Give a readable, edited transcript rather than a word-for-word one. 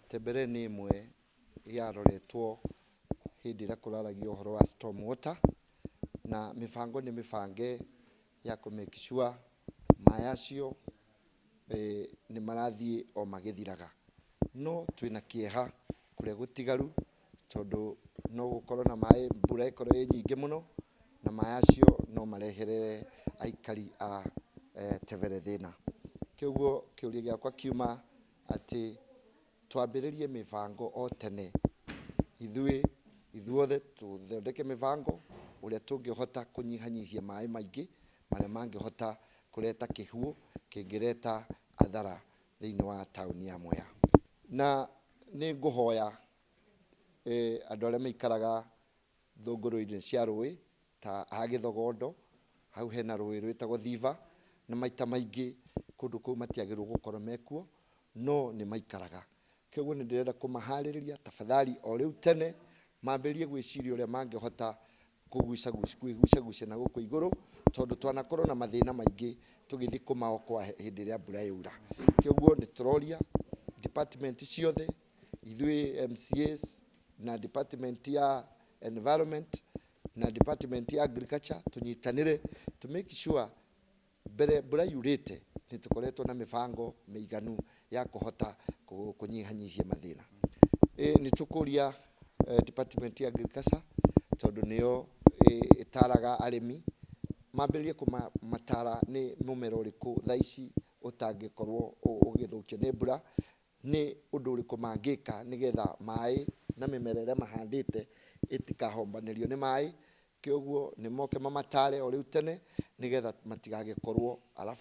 Tembere ni imwe yaroretwo hindi ira kuraragio horo wa storm water, na mifango ni mifange ya ku make sure mayacio ni marathie o magithiraga. No twina kieha kuria gutigaru tondu no gukorwo na mai mbura ikorwo nyingi muno na mayacio no mareherere aikari a Tebere thina. Kiguo kiuria giakwa kiuma ati twambiririe mifango o tene ithuothe tuthondeke mifango uria tungihota kunyihanyihia mai maingi maria mangihota kureta kihuo kingireta athara thiini wa tauni ya Mwea. Na ni nguhoya andu aria maikaraga thunguru-ini cia rui ta a Githogondo, hau hena rui rwitagwo Thiva, na maita maingi kundu kuu matiagirwo gukorwo mekuo no ni maikaraga. Kiguo ni ndirenda kumahaririria tafadhali o riu tene mambirie gwiciria uria mangihota kugucagucia na guku iguru tondu twanakorwo na mathina maingi tugithii kumaokoa hindi iria mbura yaura. Kiguo ni turoria department ciothe, ithui MCAs na department ya environment na department ya agriculture tunyitanire to make sure mbere mbura yurite ni tukoretwo na mifango meiganu ya kuhota kunyihanyihia mathina. Ni tukuria department ya agriculture tondu niyo itaraga arimi mambirie kumatara ni mumera uriku thaici utangikorwo ugithukio ni mbura, ni undu uriku mangika nigetha mai na mimera iria mahandite itikahombanĩrio ni mai. Kiguo ni moke mamatare o riu tene nigetha matigagikorwo